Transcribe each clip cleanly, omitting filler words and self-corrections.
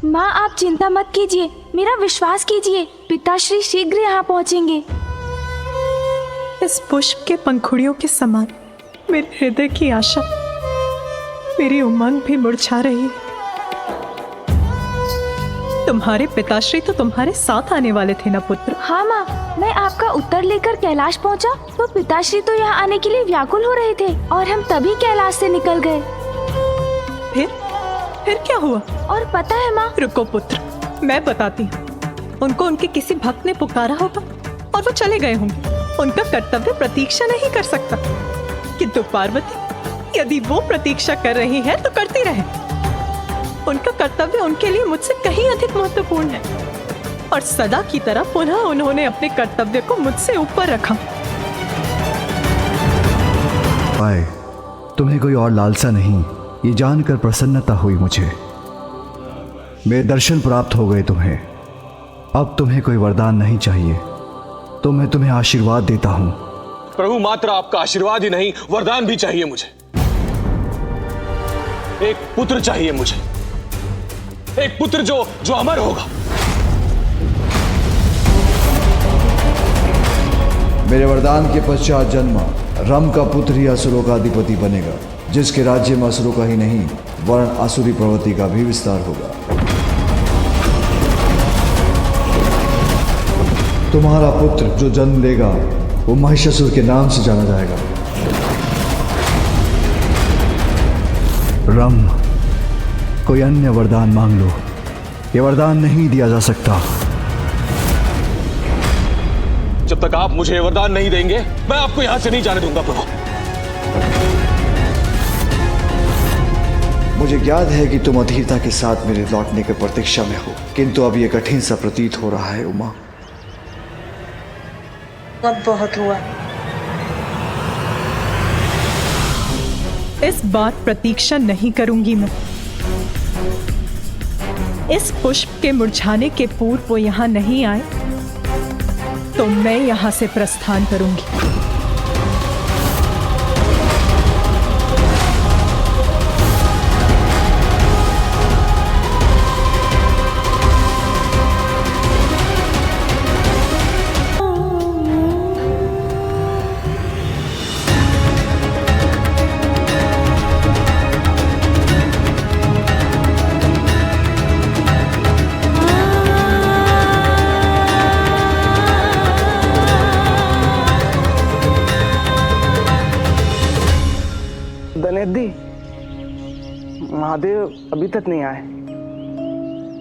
माँ आप चिंता मत कीजिए, मेरा विश्वास कीजिए, पिताश्री शीघ्र यहाँ पहुँचेंगे। इस पुष्प के पंखुड़ियों के समान मेरे हृदय की आशा, मेरी उमंग भी मुरझा रही है। तुम्हारे पिताश्री तो तुम्हारे साथ आने वाले थे ना पुत्र? हाँ माँ, मैं आपका उत्तर लेकर कैलाश पहुँचा तो पिताश्री तो यहाँ आने के लिए व्याकुल हो रहे थे और हम तभी कैलाश से निकल गए। फिर क्या हुआ? और पता है माँ? रुको पुत्र, मैं बताती हूँ। उनको उनके किसी भक्त ने पुकारा होगा और वो चले गए होंगे। उनका कर्तव्य प्रतीक्षा नहीं कर सकता, किंतु पार्वती यदि वो प्रतीक्षा कर रही है तो करती रहे। उनका कर्तव्य उनके लिए मुझसे कहीं अधिक महत्वपूर्ण है और सदा की तरह पुनः उन्होंने अपने कर्तव्य को मुझसे ऊपर रखा। आए, तुम्हें कोई और लालसा नहीं, ये जानकर प्रसन्नता हुई मुझे। मेरे दर्शन प्राप्त हो गए तुम्हें। अब तुम्हें कोई वरदान नहीं चाहिए, तो मैं तुम्हें आशीर्वाद देता हूं। प्रभु, मात्र आपका आशीर्वाद ही नहीं, वरदान भी चाहिए मुझे। एक पुत्र चाहिए मुझे, एक पुत्र जो अमर होगा। मेरे वरदान के पश्चात जन्मा रम का पुत्र ही असुरों का अधिपति बनेगा, जिसके राज्य में असुरों का ही नहीं वरन आसुरी प्रवृत्ति का भी विस्तार होगा। तुम्हारा पुत्र जो जन्म लेगा वो महिषासुर के नाम से जाना जाएगा। रम, कोई अन्य वरदान मांग लो, ये वरदान नहीं दिया जा सकता। जब तक आप मुझे वरदान नहीं देंगे मैं आपको यहां से नहीं जाने दूंगा प्रभु। मुझे याद है कि तुम अधीरता के साथ मेरे लौटने की प्रतीक्षा में हो, किंतु अब यह कठिन सा प्रतीत हो रहा है उमा। अब बहुत हुआ। इस बार प्रतीक्षा नहीं करूंगी मैं। इस पुष्प के मुरझाने के पूर्व वो यहाँ नहीं आए तो मैं यहाँ से प्रस्थान करूंगी। दनेदी, महादेव अभी तक नहीं आए।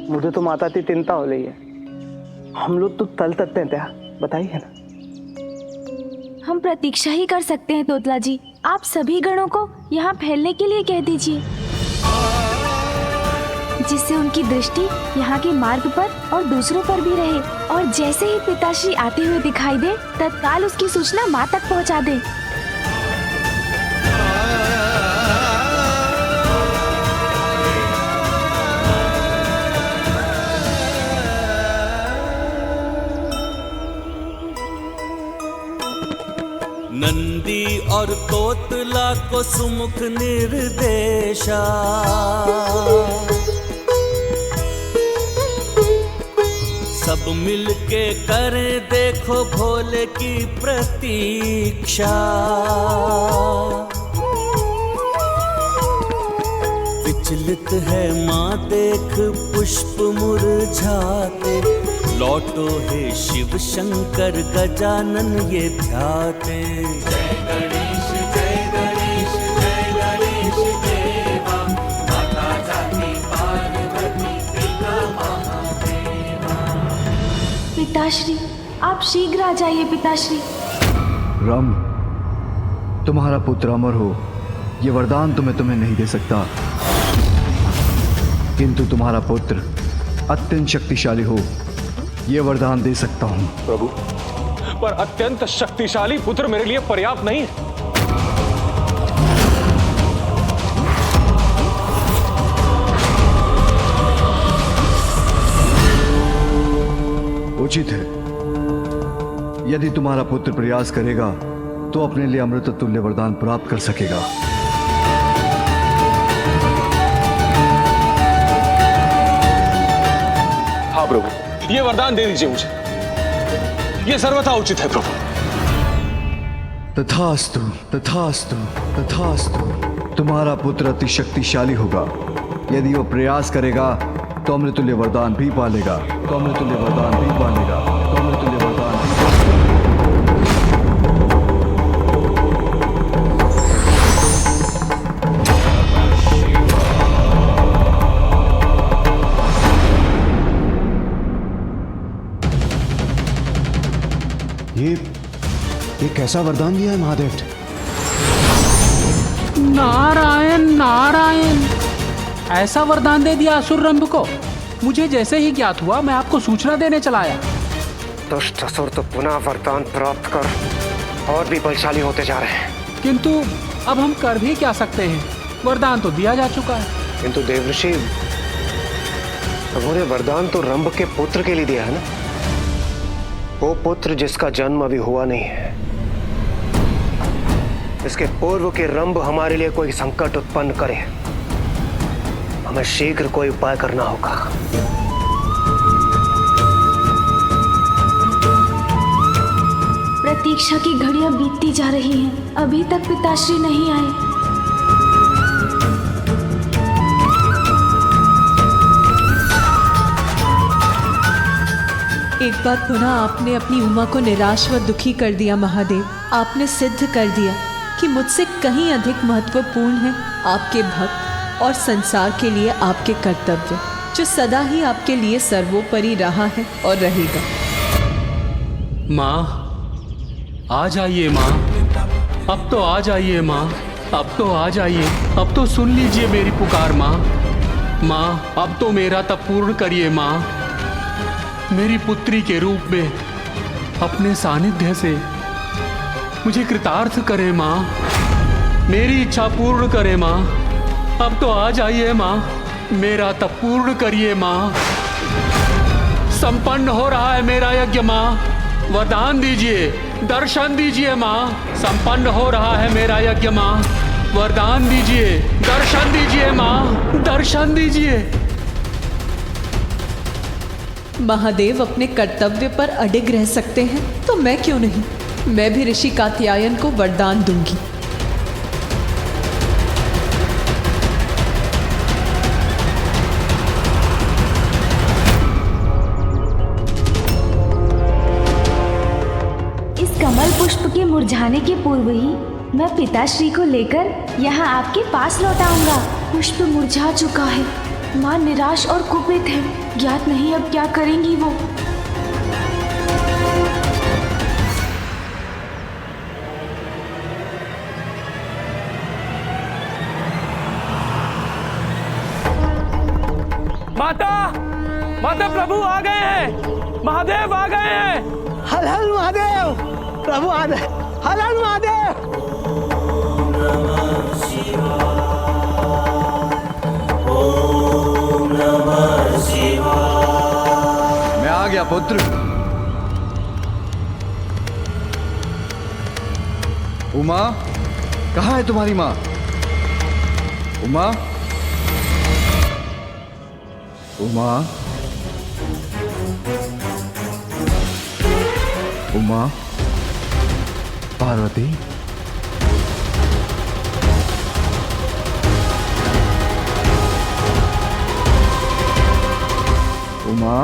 मुझे तो माता की चिंता हो रही है। हम लोग तो तल सकते हैं क्या, बताइए ना। हम प्रतीक्षा ही कर सकते हैं तोतला जी। आप सभी गणों को यहाँ फैलने के लिए कह दीजिए, जिससे उनकी दृष्टि यहाँ के मार्ग पर और दूसरों पर भी रहे और जैसे ही पिताश्री आते हुए दिखाई दे तत्काल उसकी सूचना माँ तक पहुँचा दे। नंदी और तोतला को सुमुख निर्देशा, सब मिलके करें देखो भोले की प्रतीक्षा। विचलित है माँ देख पुष्प मुरझाते, लौटो हे शिव शंकर गजानन ये ध्याते। जय गणेश जय गणेश जय गणेश देवा, माता जाति पार्वती पिता महादेवा। पिताश्री आप शीघ्र आ जाइए। पिताश्री। रम, तुम्हारा पुत्र अमर हो ये वरदान तो मैं तुम्हें नहीं दे सकता, किंतु तुम्हारा पुत्र अत्यंत शक्तिशाली हो ये वरदान दे सकता हूं। प्रभु, पर अत्यंत शक्तिशाली पुत्र मेरे लिए पर्याप्त नहीं है। उचित है, यदि तुम्हारा पुत्र प्रयास करेगा तो अपने लिए अमृत तुल्य वरदान प्राप्त कर सकेगा। हाँ प्रभु, ये वरदान दे दीजिए मुझे, ये सर्वथा उचित है प्रभु। तथास्तु, तथास्तु, तथास्तु। तुम्हारा पुत्र अति शक्तिशाली होगा। यदि वो प्रयास करेगा तो अमृतुल्य वरदान भी पालेगा, तो अमृतुल्य वरदान भी पालेगा, तो अमृतुल्य वरदान भी पालेगा। ये कैसा वरदान दिया है महादेव? नारायण नारायण, ऐसा वरदान दे दिया असुर रंभ को। मुझे जैसे ही ज्ञात हुआ मैं आपको सूचना देने चला आया। दुष्ट असुर तो पुनः वरदान प्राप्त कर और भी बलशाली होते जा रहे हैं। किंतु अब हम कर भी क्या सकते हैं, वरदान तो दिया जा चुका है। किंतु देवऋषि, प्रभु ने वरदान तो रंभ के पुत्र के लिए दिया है ना, वो पुत्र जिसका जन्म अभी हुआ नहीं है। इसके पूर्व के रंभ हमारे लिए कोई संकट उत्पन्न करे, हमें शीघ्र कोई उपाय करना होगा। प्रतीक्षा की घड़ियां बीतती जा रही हैं, अभी तक पिताश्री नहीं आए। एक बार पुनः आपने अपनी उमा को निराश व दुखी कर दिया महादेव। आपने सिद्ध कर दिया कि मुझसे कहीं अधिक महत्वपूर्ण है आपके भक्त और संसार के लिए आपके कर्तव्य, जो सदा ही आपके लिए सर्वोपरि रहा है और रहेगा। माँ आ जाइए माँ, अब तो आ जाइए माँ, अब तो आ जाइए, अब तो सुन लीजिए मेरी पुकार माँ। माँ अब तो मेरा तप पूर्ण करिए माँ, मेरी पुत्री के रूप में अपने सानिध्य से मुझे कृतार्थ करे माँ, मेरी इच्छा पूर्ण करे माँ। अब तो आ जाइए माँ, मेरा तप पूर्ण करिए माँ। संपन्न हो रहा है मेरा यज्ञ माँ, वरदान दीजिए, दर्शन दीजिए माँ। संपन्न हो रहा है मेरा यज्ञ माँ, वरदान दीजिए, दर्शन दीजिए माँ, दर्शन दीजिए। महादेव अपने कर्तव्य पर अडिग रह सकते हैं तो मैं क्यों नहीं। मैं भी ऋषि कात्यायन को वरदान दूंगी। इस कमल पुष्प के मुरझाने के पूर्व ही मैं पिताश्री को लेकर यहाँ आपके पास लौट आऊंगा। पुष्प मुरझा चुका है, माँ निराश और कुपित है, ज्ञात नहीं अब क्या करेंगी वो। माता, माता प्रभु आ गए हैं, महादेव आ गए हैं। हल हल महादेव, प्रभु आ गए, हल हल महादेव। मैं आ गया पुत्र। उमा, कहाँ है तुम्हारी माँ? उमा, उमा, उमा, पार्वती, उमा,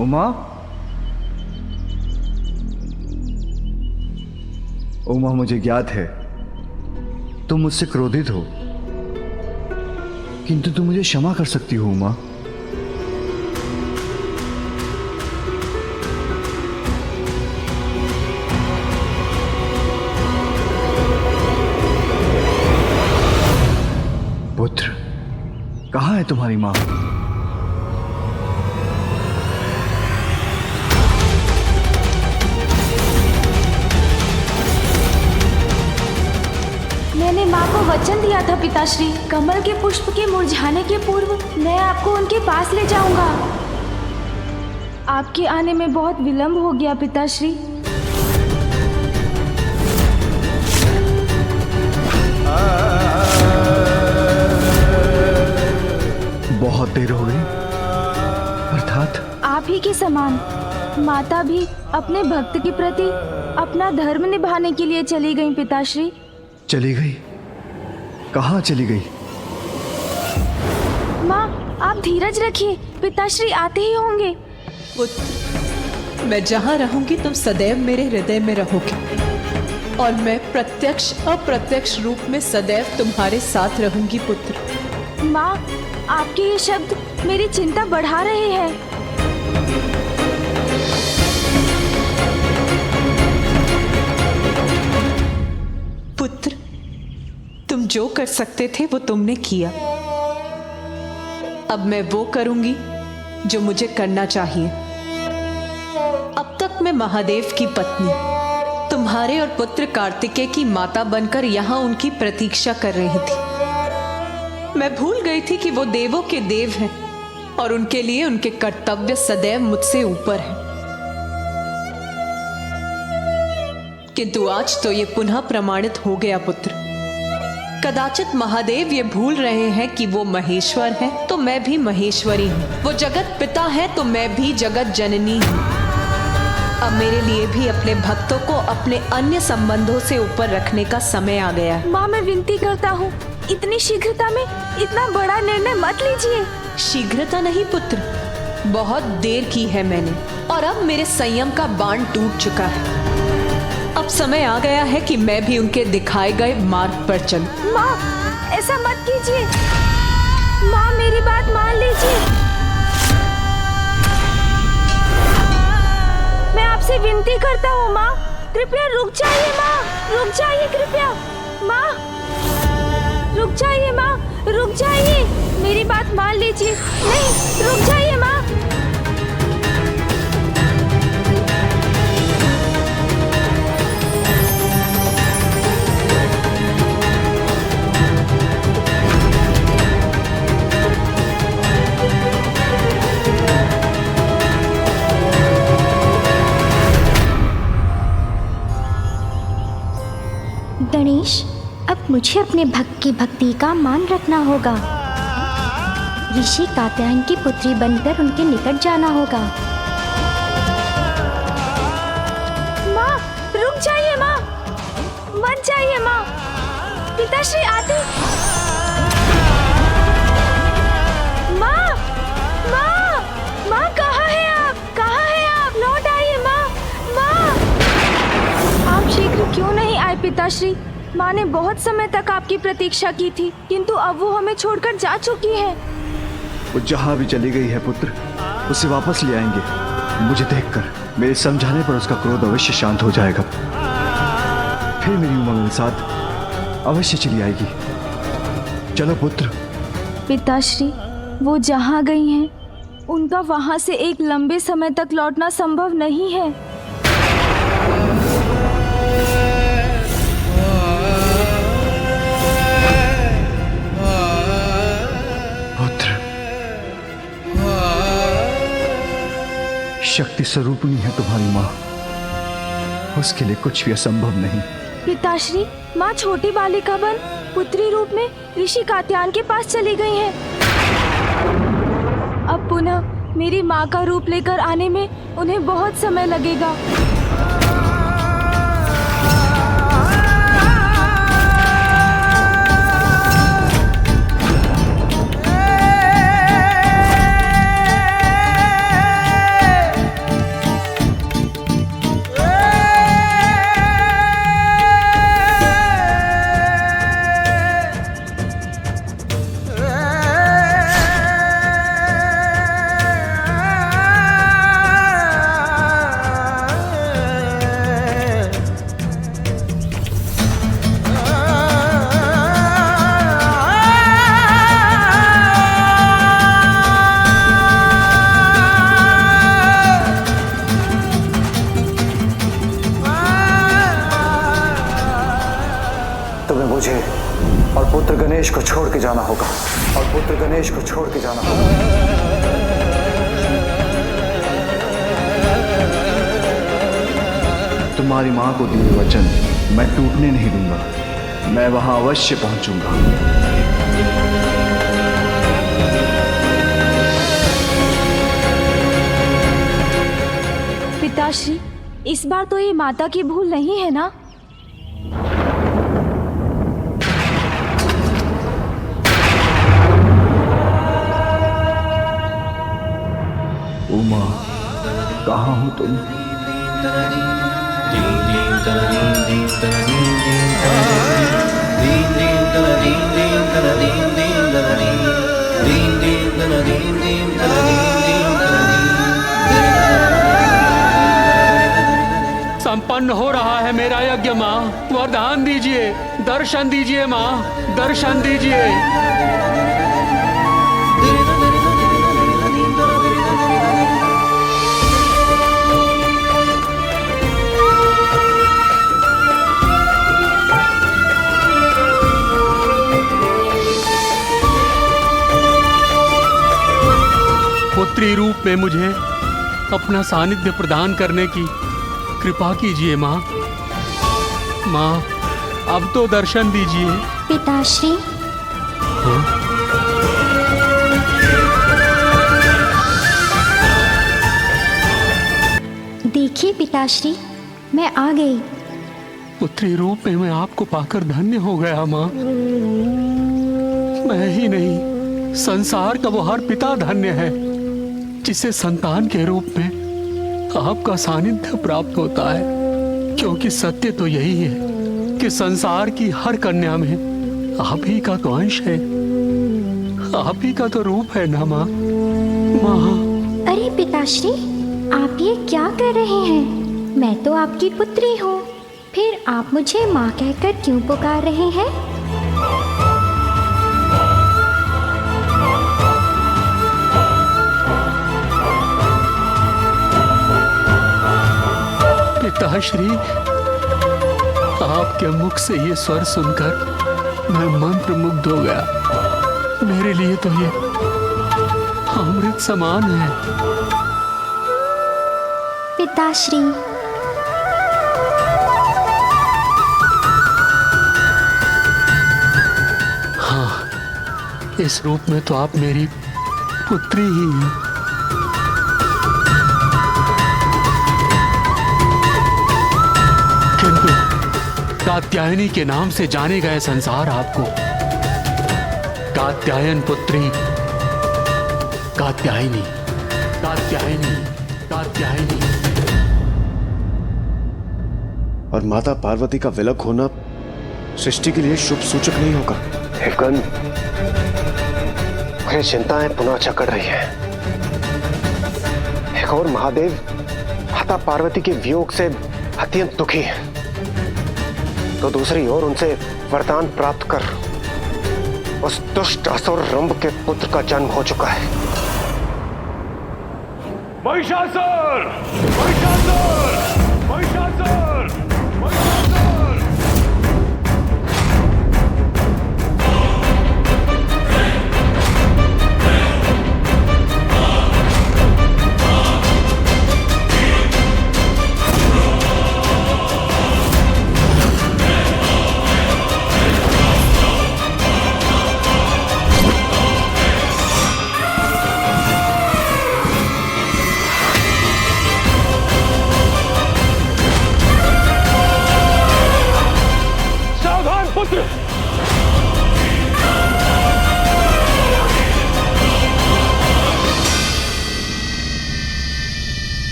उमा, उमा, मुझे ज्ञात है तुम मुझसे क्रोधित हो, किंतु तुम मुझे क्षमा कर सकती हो उमा। पुत्र, कहाँ है तुम्हारी माँ? मैंने माँ को वचन दिया था पिताश्री, कमल के पुष्प के मुरझाने के पूर्व मैं आपको उनके पास ले जाऊंगा। आपके आने में बहुत विलंब हो गया पिताश्री। माता भी अपने भक्त के प्रति अपना धर्म निभाने के लिए चली गईं पिताश्री। चली गई? कहाँ चली गई? माँ, आप धीरज रखिए, पिताश्री आते ही होंगे। पुत्र, मैं जहाँ रहूंगी तुम सदैव मेरे हृदय में रहोगे और मैं प्रत्यक्ष अप्रत्यक्ष रूप में सदैव तुम्हारे साथ रहूंगी पुत्र। माँ, आपके ये शब्द मेरी चिंता बढ़ा रहे हैं। पुत्र, तुम जो कर सकते थे वो तुमने किया। अब मैं वो करूंगी जो मुझे करना चाहिए। अब तक मैं महादेव की पत्नी, तुम्हारे और पुत्र कार्तिकेय की माता बनकर यहाँ उनकी प्रतीक्षा कर रही थी। मैं भूल गई थी कि वो देवों के देव हैं और उनके लिए उनके कर्तव्य सदैव मुझसे ऊपर हैं। किंतु आज तो ये पुनः प्रमाणित हो गया पुत्र। कदाचित महादेव ये भूल रहे हैं कि वो महेश्वर है तो मैं भी महेश्वरी हूँ। वो जगत पिता है तो मैं भी जगत जननी हूँ। अब मेरे लिए भी अपने भक्तों को अपने अन्य संबंधों से ऊपर रखने का समय आ गया है। माँ, मैं विनती करता हूँ, इतनी शीघ्रता में इतना बड़ा निर्णय मत लीजिए। शीघ्रता नहीं पुत्र, बहुत देर की है मैंने और अब मेरे संयम का बांध टूट चुका है। अब समय आ गया है कि मैं भी उनके दिखाए गए मार्ग पर चलूं। माँ, ऐसा मत कीजिए। माँ, मेरी बात मान लीजिए। मैं आपसे विनती करता हूँ माँ, कृपया रुक जाइए। माँ, रुक जाइए कृपया। माँ, रुक जाइए। माँ, रुक जाइए, मेरी बात मान लीजिए। नहीं, रुक जाइए माँ। गणेश, अब मुझे अपने भक्त की भक्ति का मान रखना होगा। ऋषि कात्यायन की पुत्री बनकर उनके निकट जाना होगा। माँ, रुक जाइए माँ, मत जाइए माँ। पिताश्री आते। माँ, माँ, माँ, कहाँ है आप? कहाँ है आप? लौट आइए माँ। माँ, आप शीघ्र क्यों नहीं आए पिताश्री? माँ ने बहुत समय तक आपकी प्रतीक्षा की थी, किंतु अब वो हमें छोड़कर जा चुकी है। वो जहाँ भी चली गई है पुत्र, उसे वापस ले आएंगे। मुझे देखकर मेरे समझाने पर उसका क्रोध अवश्य शांत हो जाएगा। फिर मेरी उमंग के साथ अवश्य चली आएगी। चलो पुत्र। पिताश्री, वो जहाँ गई हैं, उनका वहाँ से एक लंबे समय तक लौटना संभव नहीं है। शक्ति स्वरूपिणी है तुम्हारी माँ, उसके लिए कुछ भी असंभव नहीं। पिताश्री, माँ छोटी बालिका बन पुत्री रूप में ऋषि कात्यायन के पास चली गई हैं। अब पुनः मेरी माँ का रूप लेकर आने में उन्हें बहुत समय लगेगा। मुझे और पुत्र गणेश को छोड़ के जाना होगा, और पुत्र गणेश को छोड़ के जाना होगा। तुम्हारी माँ को दिए वचन मैं टूटने नहीं दूंगा। मैं वहां अवश्य पहुंचूंगा। पिताश्री, इस बार तो ये माता की भूल नहीं है ना? उमा, कहाँ हो तुम? संपन्न हो रहा है मेरा यज्ञ माँ, वरदान दीजिए, दर्शन दीजिए माँ, दर्शन दीजिए। पुत्री रूप में मुझे अपना सानिध्य प्रदान करने की कृपा कीजिए माँ। माँ, अब तो दर्शन दीजिए। पिताश्री, हाँ? देखिए पिताश्री, मैं आ गई। पुत्री रूप में मैं आपको पाकर धन्य हो गया माँ। मैं ही नहीं, संसार का वो हर पिता धन्य है जिसे संतान के रूप में आपका सानिध्य प्राप्त होता है। क्योंकि सत्य तो यही है कि संसार की हर कन्या में आप ही का तो अंश है, आप ही का तो रूप है ना माँ। माँ, अरे पिताश्री, आप ये क्या कर रहे हैं? मैं तो आपकी पुत्री हूँ, फिर आप मुझे माँ कहकर क्यों पुकार रहे हैं? पिताश्री, आपके मुख से ये स्वर सुनकर मैं मंत्र मुग्ध हो गया। मेरे लिए तो ये अमृत समान है। पिताश्री, हाँ, इस रूप में तो आप मेरी पुत्री ही हैं। किंतु कात्यायनी के नाम से जाने गए संसार आपको कात्यायन पुत्री, कात्यायनी, कात्यायनी, कात्यायनी। और माता पार्वती का विलग होना सृष्टि के लिए शुभ सूचक नहीं होगा। हेवगन, मुझे चिंताएं पुनः चकड़ रही हैं। एक और महादेव माता पार्वती के वियोग से अत्यंत दुखी है, तो दूसरी ओर उनसे वरदान प्राप्त कर उस दुष्ट असुर रंभ के पुत्र का जन्म हो चुका है। महिषासुर! महिषासुर! महिषासुर! महिषासुर!